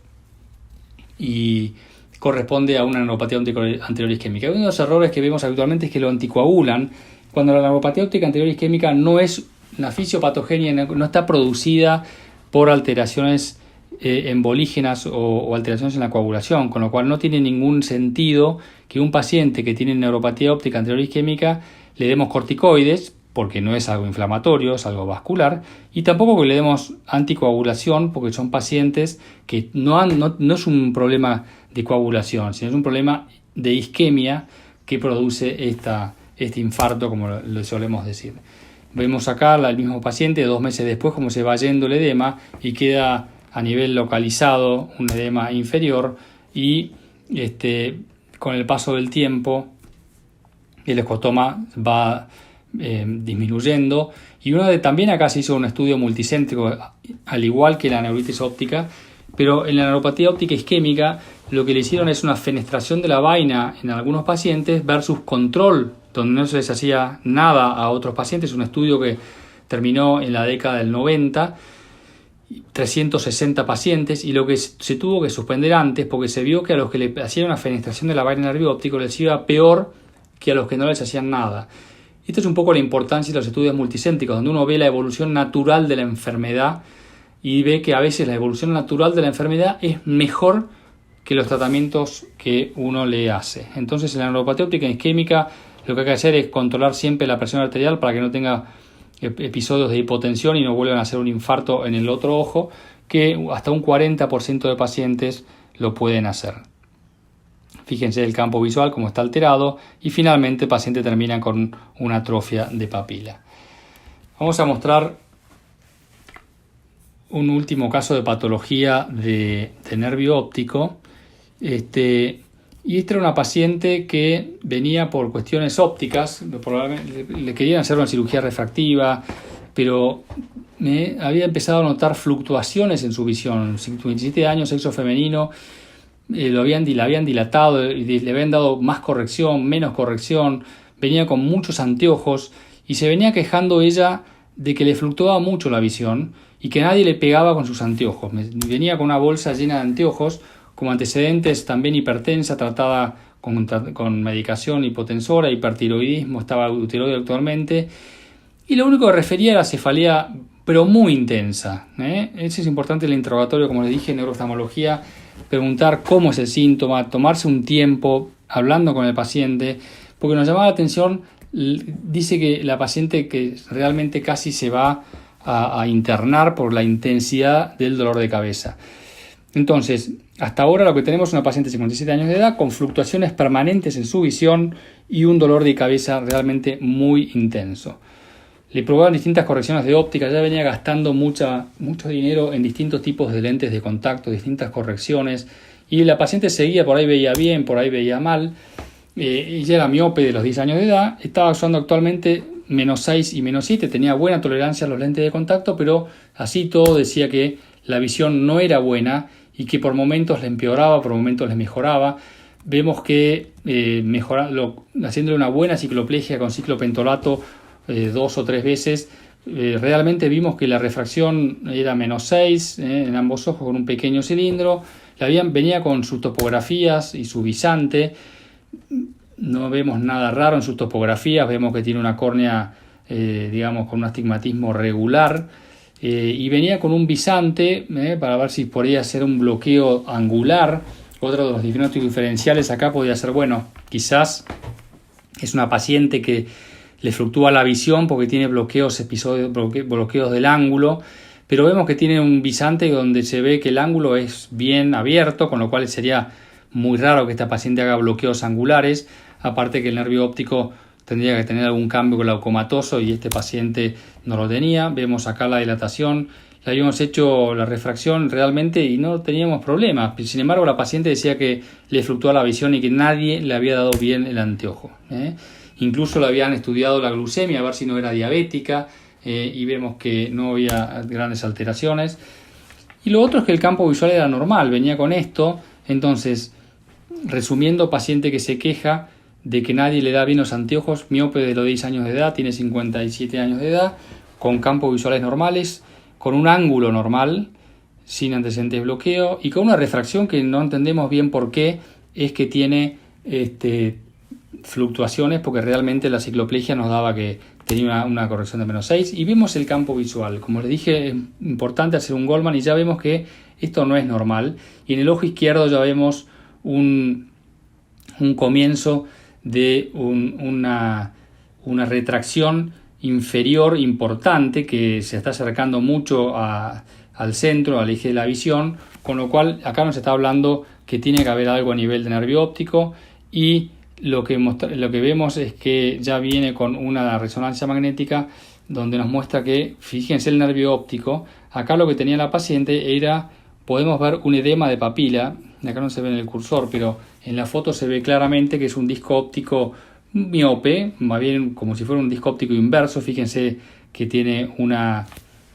y corresponde a una neuropatía óptica anterior isquémica. Uno de los errores que vemos habitualmente es que lo anticoagulan, cuando la neuropatía óptica anterior isquémica no es una fisiopatogenia, no está producida por alteraciones embolígenas o alteraciones en la coagulación, con lo cual no tiene ningún sentido que un paciente que tiene neuropatía óptica anterior isquémica le demos corticoides, porque no es algo inflamatorio, es algo vascular, y tampoco que le demos anticoagulación, porque son pacientes que no es un problema de coagulación, sino es un problema de isquemia que produce este infarto, como le solemos decir. Vemos acá el mismo paciente 2 meses después cómo se va yendo el edema y queda a nivel localizado un edema inferior, y con el paso del tiempo el escotoma va disminuyendo. Y también acá se hizo un estudio multicéntrico, al igual que la neuritis óptica, pero en la neuropatía óptica isquémica lo que le hicieron es una fenestración de la vaina en algunos pacientes versus control, donde no se les hacía nada a otros pacientes. Un estudio que terminó en la década del 90, 360 pacientes, y lo que se tuvo que suspender antes porque se vio que a los que le hacían una fenestración de la vaina nervio óptico les iba peor que a los que no les hacían nada. Esto es un poco la importancia de los estudios multicéntricos, donde uno ve la evolución natural de la enfermedad y ve que a veces la evolución natural de la enfermedad es mejor que los tratamientos que uno le hace. Entonces, en la neuropatía óptica isquémica lo que hay que hacer es controlar siempre la presión arterial para que no tenga episodios de hipotensión y no vuelvan a hacer un infarto en el otro ojo, que hasta un 40% de pacientes lo pueden hacer. Fíjense el campo visual como está alterado, y finalmente el paciente termina con una atrofia de papila. Vamos a mostrar un último caso de patología de nervio óptico. Y esta era una paciente que venía por cuestiones ópticas, probablemente le querían hacer una cirugía refractiva, pero había empezado a notar fluctuaciones en su visión. 27 años, sexo femenino, la habían dilatado, y le habían dado más corrección, menos corrección, venía con muchos anteojos y se venía quejando ella de que le fluctuaba mucho la visión y que nadie le pegaba con sus anteojos. Venía con una bolsa llena de anteojos, como antecedentes también hipertensa, tratada con medicación hipotensora, hipertiroidismo, estaba tiroide actualmente, y lo único que refería era cefalea, pero muy intensa. Ese es importante el interrogatorio, como les dije, en neurooftalmología, preguntar cómo es el síntoma, tomarse un tiempo hablando con el paciente, porque nos llamaba la atención, dice que la paciente que realmente casi se va a internar por la intensidad del dolor de cabeza. Entonces, hasta ahora lo que tenemos es una paciente de 57 años de edad con fluctuaciones permanentes en su visión y un dolor de cabeza realmente muy intenso. Le probaron distintas correcciones de óptica, ya venía gastando mucho dinero en distintos tipos de lentes de contacto, distintas correcciones, y la paciente seguía, por ahí veía bien, por ahí veía mal. Ella era miope de los 10 años de edad, estaba usando actualmente -6 y -7, tenía buena tolerancia a los lentes de contacto, pero así todo decía que la visión no era buena y que por momentos le empeoraba, por momentos le mejoraba. Vemos que haciéndole una buena cicloplegia con ciclopentolato 2 o 3 veces, realmente vimos que la refracción era -6 en ambos ojos con un pequeño cilindro. Venía con sus topografías y su visante. No vemos nada raro en sus topografías, vemos que tiene una córnea, con un astigmatismo regular, y venía con un visante para ver si podía ser un bloqueo angular. Otro de los diagnósticos diferenciales acá podía ser, quizás es una paciente que le fluctúa la visión porque tiene bloqueos del ángulo, pero vemos que tiene un visante donde se ve que el ángulo es bien abierto, con lo cual sería muy raro que esta paciente haga bloqueos angulares, aparte que el nervio óptico tendría que tener algún cambio glaucomatoso y este paciente no lo tenía. Vemos acá la dilatación, le habíamos hecho la refracción realmente y no teníamos problemas. Sin embargo, la paciente decía que le fluctuaba la visión y que nadie le había dado bien el anteojo. Incluso le habían estudiado la glucemia a ver si no era diabética, y vemos que no había grandes alteraciones. Y lo otro es que el campo visual era normal, venía con esto. Entonces, resumiendo, paciente que se queja de que nadie le da bien los anteojos, miope de los 10 años de edad, tiene 57 años de edad, con campos visuales normales, con un ángulo normal, sin antecedentes de bloqueo y con una refracción que no entendemos bien por qué es que tiene fluctuaciones, porque realmente la cicloplegia nos daba que tenía una corrección de -6 y vimos el campo visual. Como les dije, es importante hacer un Goldman y ya vemos que esto no es normal, y en el ojo izquierdo ya vemos un comienzo de una retracción inferior importante que se está acercando mucho al centro, al eje de la visión, con lo cual acá nos está hablando que tiene que haber algo a nivel de nervio óptico, y lo que vemos es que ya viene con una resonancia magnética donde nos muestra que, fíjense el nervio óptico, acá lo que tenía la paciente era, podemos ver un edema de papila, acá no se ve en el cursor, pero en la foto se ve claramente que es un disco óptico miope, más bien como si fuera un disco óptico inverso. Fíjense que tiene una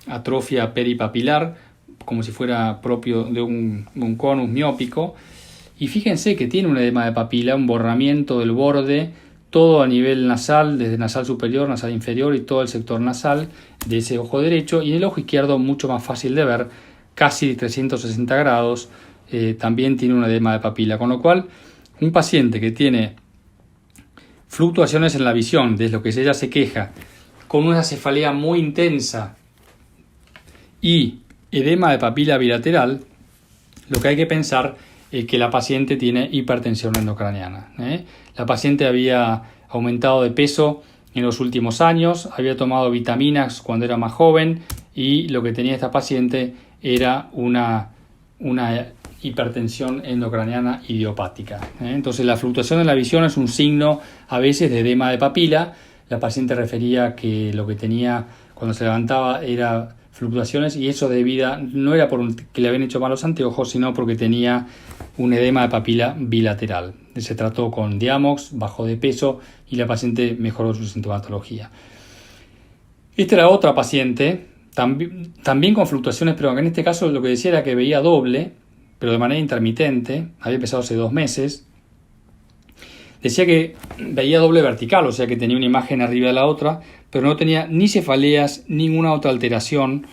atrofia peripapilar, como si fuera propio de un conus miópico. Y fíjense que tiene un edema de papila, un borramiento del borde, todo a nivel nasal, desde nasal superior, nasal inferior y todo el sector nasal de ese ojo derecho. Y en el ojo izquierdo, mucho más fácil de ver, casi 360 grados, también tiene un edema de papila. Con lo cual, un paciente que tiene fluctuaciones en la visión, de lo que ella se queja, con una cefalea muy intensa y edema de papila bilateral, lo que hay que pensar es que la paciente tiene hipertensión endocraniana. La paciente había aumentado de peso en los últimos años, había tomado vitaminas cuando era más joven, y lo que tenía esta paciente era una hipertensión endocraniana idiopática. Entonces, la fluctuación en la visión es un signo a veces de edema de papila. La paciente refería que lo que tenía cuando se levantaba era fluctuaciones, y eso no era que le habían hecho mal los anteojos, sino porque tenía un edema de papila bilateral. Se trató con Diamox, bajó de peso y la paciente mejoró su sintomatología. Esta era otra paciente, también con fluctuaciones, pero en este caso lo que decía era que veía doble, pero de manera intermitente. Había empezado hace 2 meses. Decía que veía doble vertical, o sea que tenía una imagen arriba de la otra, pero no tenía ni cefaleas, ninguna otra alteración.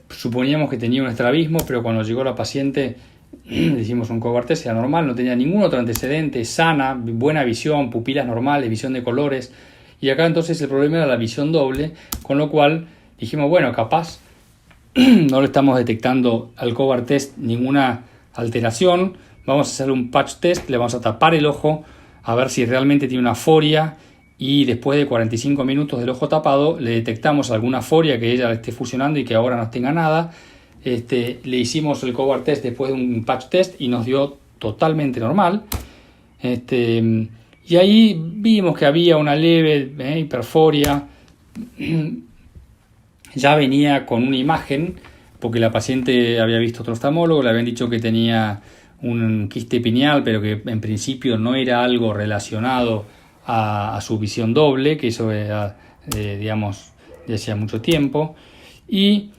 Suponíamos que tenía un estrabismo, pero cuando llegó la paciente le hicimos un Cobart test, era normal, no tenía ningún otro antecedente, sana, buena visión, pupilas normales, visión de colores. Y acá entonces el problema era la visión doble, con lo cual dijimos, bueno, capaz no le estamos detectando al Cobart test ninguna alteración, vamos a hacer un patch test, le vamos a tapar el ojo, a ver si realmente tiene una foria, y después de 45 minutos del ojo tapado le detectamos alguna foria que ella esté fusionando y que ahora no tenga nada. Le hicimos el Cobart test después de un patch test y nos dio totalmente normal. Y ahí vimos que había una leve hiperforia. Ya venía con una imagen, porque la paciente había visto otro oftalmólogo, le habían dicho que tenía un quiste pineal, pero que en principio no era algo relacionado a su visión doble, que eso era, digamos, de hacía mucho tiempo. Y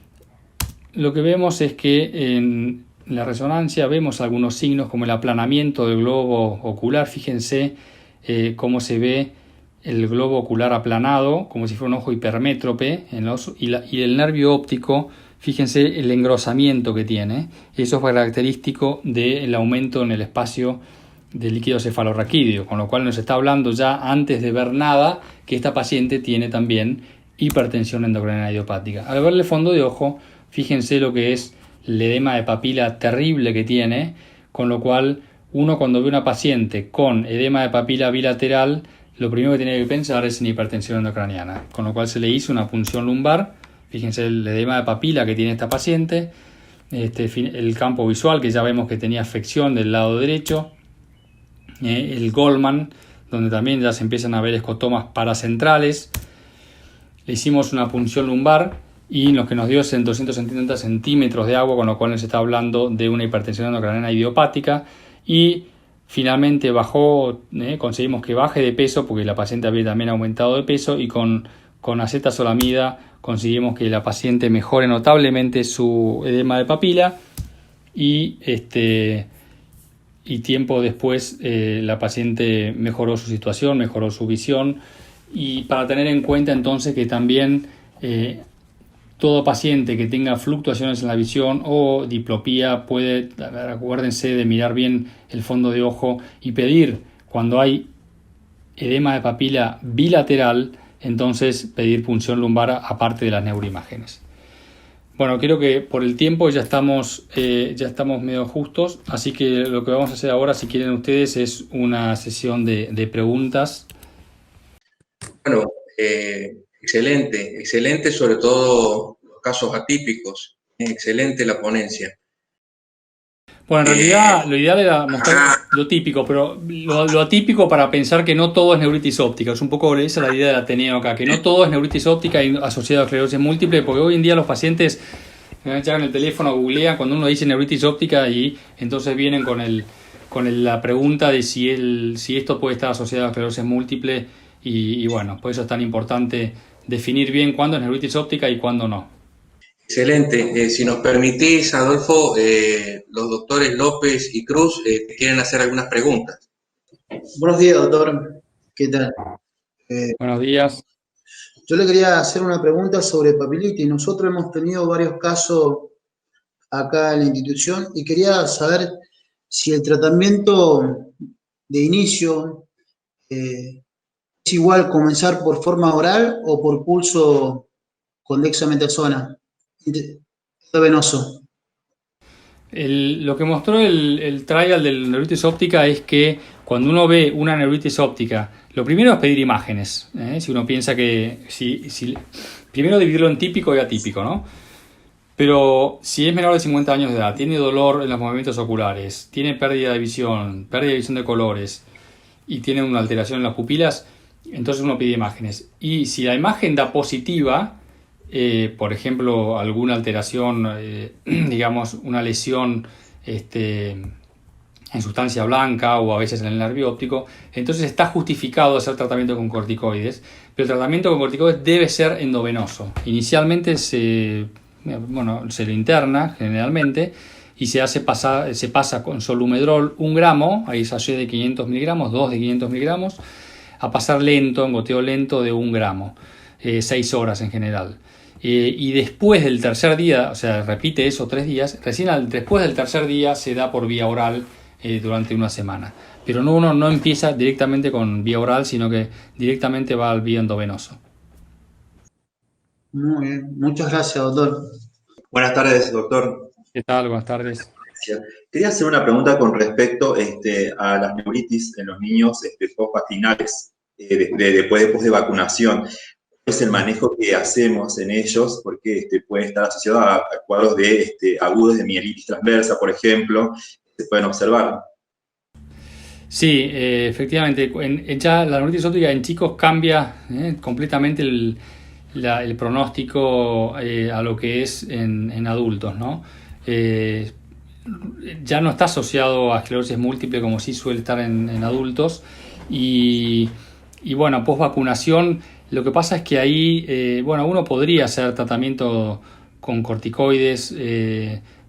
lo que vemos es que en la resonancia vemos algunos signos como el aplanamiento del globo ocular. Fíjense cómo se ve el globo ocular aplanado, como si fuera un ojo hipermétrope, y el nervio óptico. Fíjense el engrosamiento que tiene. Eso es característico del aumento en el espacio del líquido cefalorraquídeo, con lo cual nos está hablando ya antes de ver nada que esta paciente tiene también hipertensión endocrinal idiopática. Al verle fondo de ojo, fíjense lo que es el edema de papila terrible que tiene, con lo cual uno cuando ve una paciente con edema de papila bilateral, lo primero que tiene que pensar es en hipertensión endocraniana, con lo cual se le hizo una punción lumbar. Fíjense el edema de papila que tiene esta paciente, el campo visual, que ya vemos que tenía afección del lado derecho, el Goldman, donde también ya se empiezan a ver escotomas paracentrales. Le hicimos una punción lumbar y lo que nos dio es en 270 centímetros de agua, con lo cual nos está hablando de una hipertensión endocraniana idiopática. Y finalmente bajó, conseguimos que baje de peso, porque la paciente había también aumentado de peso, y con acetazolamida conseguimos que la paciente mejore notablemente su edema de papila, y tiempo después la paciente mejoró su situación, mejoró su visión. Y para tener en cuenta entonces que también todo paciente que tenga fluctuaciones en la visión o diplopía puede, acuérdense de mirar bien el fondo de ojo y pedir, cuando hay edema de papila bilateral, entonces pedir punción lumbar aparte de las neuroimágenes. Bueno, creo que por el tiempo ya estamos medio justos, así que lo que vamos a hacer ahora, si quieren ustedes, es una sesión de preguntas. Bueno, excelente, sobre todo los casos atípicos. Excelente la ponencia. Bueno, en realidad lo ideal era mostrar lo típico, pero lo atípico para pensar que no todo es neuritis óptica. Es un poco esa la idea del Ateneo acá, que no todo es neuritis óptica y asociado a esclerosis múltiple, porque hoy en día los pacientes llegan el teléfono, googlean cuando uno dice neuritis óptica y entonces vienen con la pregunta de si esto puede estar asociado a esclerosis múltiple, y bueno, por eso es tan importante definir bien cuándo es neuritis óptica y cuándo no. Excelente. Si nos permitís, Adolfo, los doctores López y Cruz te quieren hacer algunas preguntas. Buenos días, doctor. ¿Qué tal? Buenos días. Yo le quería hacer una pregunta sobre papilitis. Nosotros hemos tenido varios casos acá en la institución y quería saber si el tratamiento de inicio es igual comenzar por forma oral o por pulso con dexametasona venoso. Lo que mostró el trial del neuritis óptica es que cuando uno ve una neuritis óptica, lo primero es pedir imágenes. Si uno piensa que primero dividirlo en típico y atípico, ¿no? Pero si es menor de 50 años de edad, tiene dolor en los movimientos oculares, tiene pérdida de visión de colores y tiene una alteración en las pupilas, entonces uno pide imágenes. Y si la imagen da positiva, por ejemplo, alguna alteración, digamos, una lesión en sustancia blanca o a veces en el nervio óptico, entonces está justificado hacer tratamiento con corticoides, pero el tratamiento con corticoides debe ser endovenoso. Inicialmente se lo interna generalmente y se pasa con solumedrol 1 gramo, hay sachet de 500 miligramos, 2 de 500 miligramos, a pasar lento, en goteo lento de 1 gramo, 6 horas en general. Y después del tercer día, o sea, repite eso 3 días, después del tercer día se da por vía oral durante una semana. Pero uno no empieza directamente con vía oral, sino que directamente va al vía endovenoso. Muy bien, muchas gracias, doctor. Buenas tardes, doctor. ¿Qué tal? Buenas tardes. Quería hacer una pregunta con respecto a las neuritis en los niños post-vacinales, después de vacunación. ¿Cuál es el manejo que hacemos en ellos? Porque puede estar asociado a cuadros agudos de mielitis transversa, por ejemplo, se pueden observar. Sí, efectivamente, ya la neuritis óptica en chicos cambia completamente el pronóstico a lo que es en adultos, ¿no? Ya no está asociado a esclerosis múltiple como sí suele estar en adultos y bueno, post vacunación lo que pasa es que ahí, uno podría hacer tratamiento con corticoides,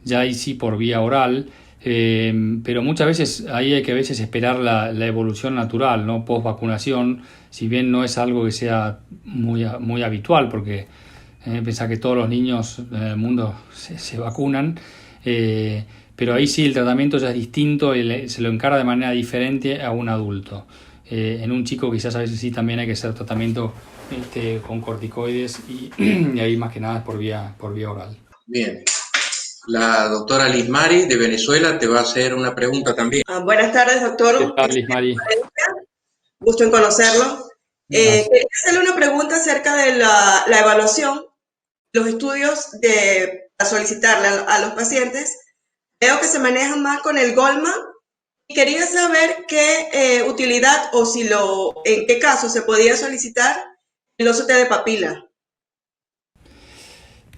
ya ahí sí por vía oral, pero muchas veces ahí hay que esperar la evolución natural, ¿no? Post vacunación, si bien no es algo que sea muy habitual, porque pensar que todos los niños del mundo se vacunan, pero ahí sí el tratamiento ya es distinto y se lo encara de manera diferente a un adulto. En un chico quizás a veces sí también hay que hacer tratamiento con corticoides y ahí más que nada es por vía oral. Bien. La doctora Lismari de Venezuela te va a hacer una pregunta también. Buenas tardes, doctor. ¿Qué tal, Lismari? Gusto en conocerlo. Quería hacerle una pregunta acerca de la evaluación, los estudios para solicitarle a los pacientes. Veo que se manejan más con el Goldman y quería saber qué utilidad o en qué caso se podía solicitar el OCT de papila.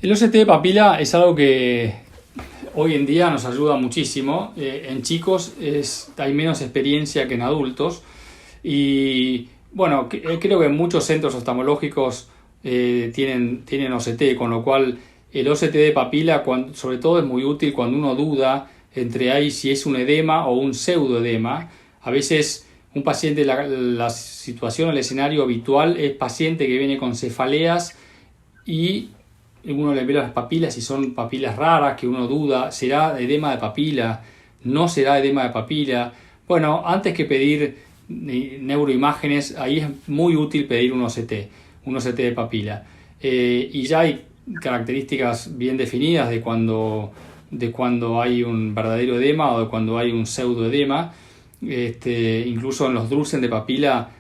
El OCT de papila es algo que hoy en día nos ayuda muchísimo. En chicos hay menos experiencia que en adultos y bueno, creo que muchos centros oftalmológicos tienen OCT, con lo cual el OCT de papila sobre todo es muy útil cuando uno duda entre ahí si es un edema o un pseudoedema. A veces un paciente, la situación, el escenario habitual es paciente que viene con cefaleas y uno le ve las papilas y son papilas raras que uno duda, ¿será edema de papila? ¿No será edema de papila? Bueno, antes que pedir neuroimágenes, ahí es muy útil pedir un OCT de papila. Y ya hay características bien definidas de cuando hay un verdadero edema o de cuando hay un pseudoedema. Incluso en los drusen de papila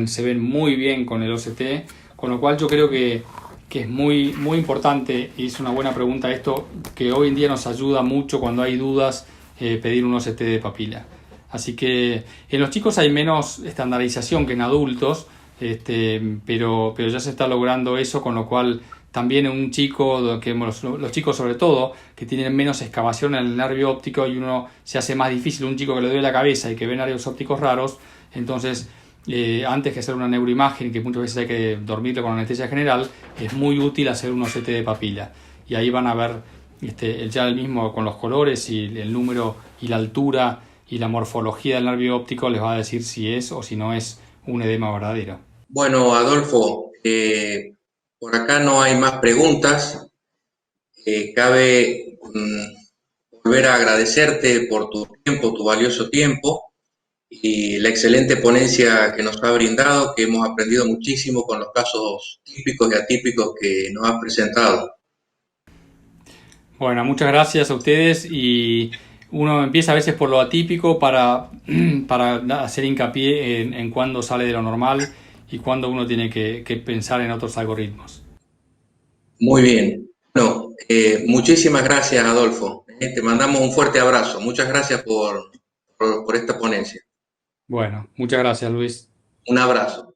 se ven muy bien con el OCT, con lo cual yo creo que es muy, muy importante, y es una buena pregunta esto, que hoy en día nos ayuda mucho cuando hay dudas pedir un OCT de papila. Así que en los chicos hay menos estandarización que en adultos, pero ya se está logrando eso, con lo cual también en un chico, los chicos sobre todo, que tienen menos excavación en el nervio óptico y uno se hace más difícil, un chico que le duele la cabeza y que ve nervios ópticos raros, entonces antes que hacer una neuroimagen, que muchas veces hay que dormirlo con anestesia general, es muy útil hacer un OCT de papila. Y ahí van a ver ya el mismo con los colores y el número y la altura y la morfología del nervio óptico les va a decir si es o si no es un edema verdadero. Bueno, Adolfo, por acá no hay más preguntas. Cabe volver a agradecerte por tu tiempo, tu valioso tiempo, y la excelente ponencia que nos ha brindado, que hemos aprendido muchísimo con los casos típicos y atípicos que nos has presentado. Bueno, muchas gracias a ustedes, y uno empieza a veces por lo atípico para hacer hincapié en cuándo sale de lo normal y cuándo uno tiene que pensar en otros algoritmos. Muy bien. Bueno, muchísimas gracias, Adolfo. Te mandamos un fuerte abrazo. Muchas gracias por esta ponencia. Bueno, muchas gracias, Luis. Un abrazo.